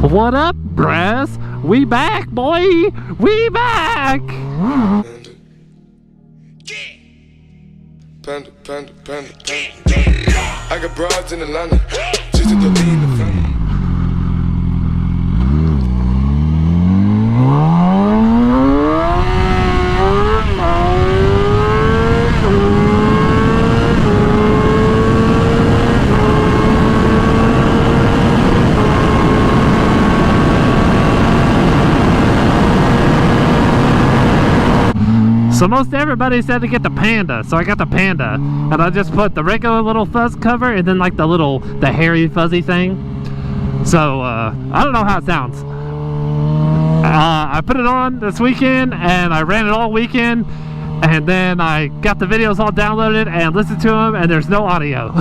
What up, brass? We back, boy! We back! Panda, panda, panda, panda. I got broads in Atlanta, just to lean the family. So most everybody said to get the Panda, so I got the Panda, and I just put the regular little fuzz cover and then like the hairy fuzzy thing. So I don't know how it sounds. I put it on this weekend and I ran it all weekend, and then I got the videos all downloaded and listened to them, and there's no audio.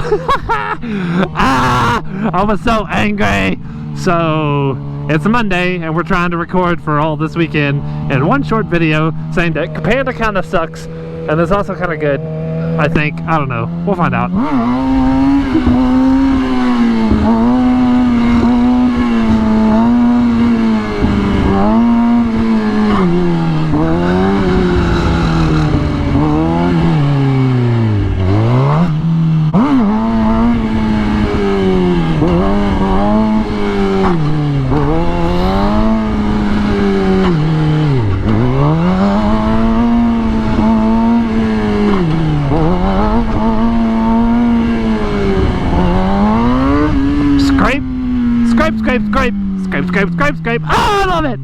I was so angry. So it's Monday and we're trying to record for all this weekend, and one short video saying that Panda kind of sucks and it's also kind of good, I think. I don't know, we'll find out. Scrape. Oh, I love it!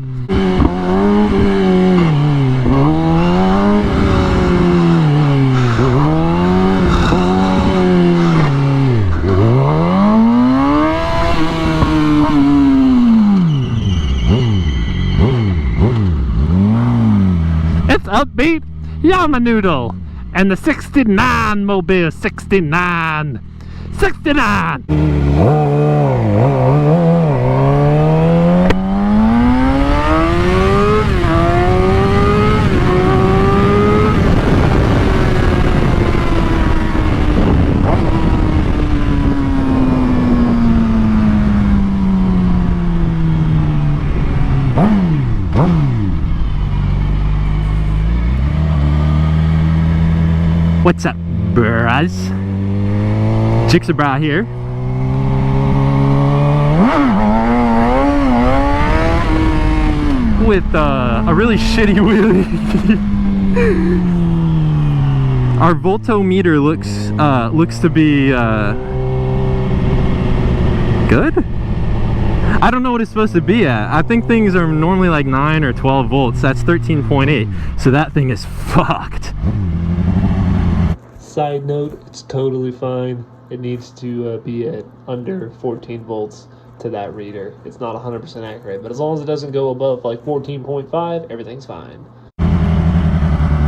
It's upbeat Yama Noodle and the 69 Mobile 69. What's up, bros? Gixxer brah here. With a really shitty wheelie. Our voltometer looks to be good. I don't know what it's supposed to be at. I think things are normally like 9 or 12 volts. That's 13.8. So that thing is fucked. Side note, it's totally fine. It needs to be at under 14 volts to that reader. It's not 100% accurate, but as long as it doesn't go above like 14.5, everything's fine.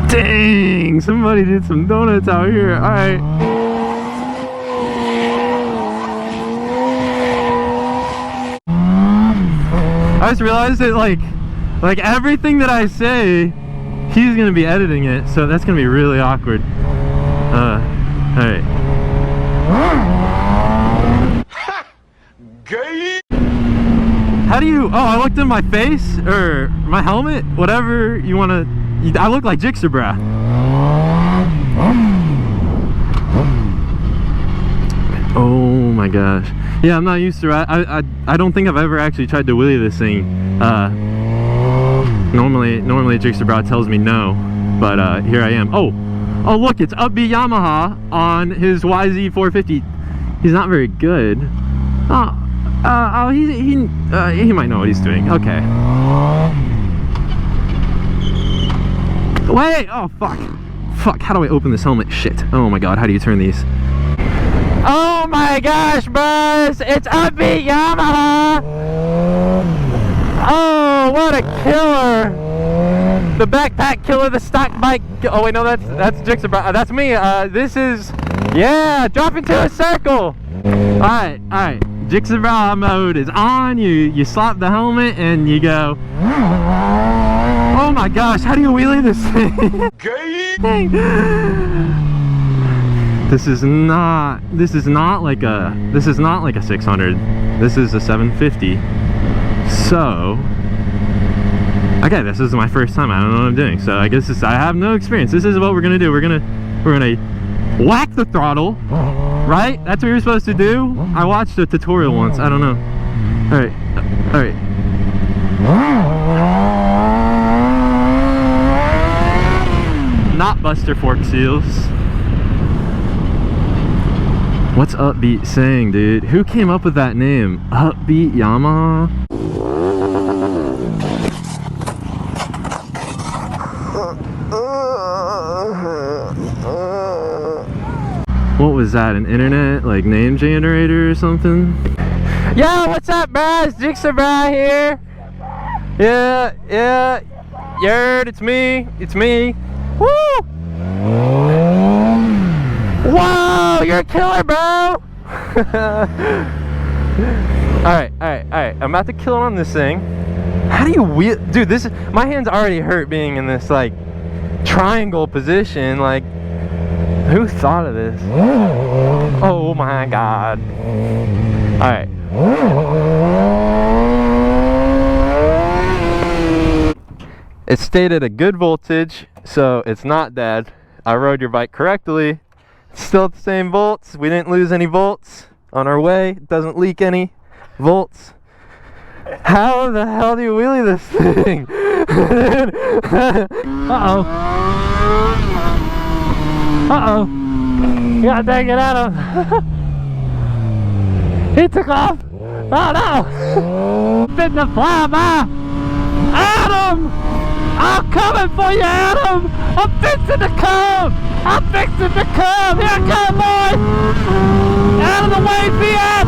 Dang! Somebody did some donuts out here. Alright. I just realized that like everything that I say, he's gonna be editing it, so that's gonna be really awkward. Alright. How do you, oh, I looked in my face, or my helmet, whatever you wanna, I look like Gixxer brah. Oh my gosh. Yeah, I'm not used to it. I don't think I've ever actually tried to wheelie this thing. Normally Gixxer brah tells me no, but here I am. Oh look, it's upbeat Yamaha on his YZ450. He's not very good. He might know what he's doing. Okay. Wait! Oh fuck! How do I open this helmet? Shit! Oh my god! How do you turn these? Oh my gosh, bros! It's upbeat Yamaha! Oh, what a killer! The backpack killer, the stock bike. Oh wait, no, that's Gixxer brah. That's me. This is, yeah, drop into a circle. All right. Gixxer brah mode is on. You slap the helmet and you go. Oh my gosh, how do you wheelie this thing? This is not like a 600. This is a 750. So, okay, this is my first time. I don't know what I'm doing. So I guess I have no experience. This is what we're gonna do. We're gonna whack the throttle, right? That's what you're supposed to do. I watched a tutorial once. I don't know. All right, all right. Not Buster Fork Seals. What's Upbeat saying, dude? Who came up with that name? Upbeat Yamaha? What was that? An internet like name generator or something? Yo, what's up, brah? It's Gixxer brah here. Yeah. Yerd, it's me. It's me. Woo! Whoa, you're a killer, bro! Alright. I'm about to kill on this thing. How do you wheel? Dude, this is, my hands already hurt being in this, like, triangle position. Like, who thought of this? Oh my god. Alright. It stayed at a good voltage, so it's not dead. I rode your bike correctly. It's still at the same volts. We didn't lose any volts on our way. It doesn't leak any volts. How the hell do you wheelie this thing? Uh-oh. Uh-oh. You gotta dang it at him. He took off. Oh no. Bit the flyby. Adam! I'm coming for you, Adam! I'm fixing to come! I'm fixing to come! Here I come, boy! Out of the way, Fiat!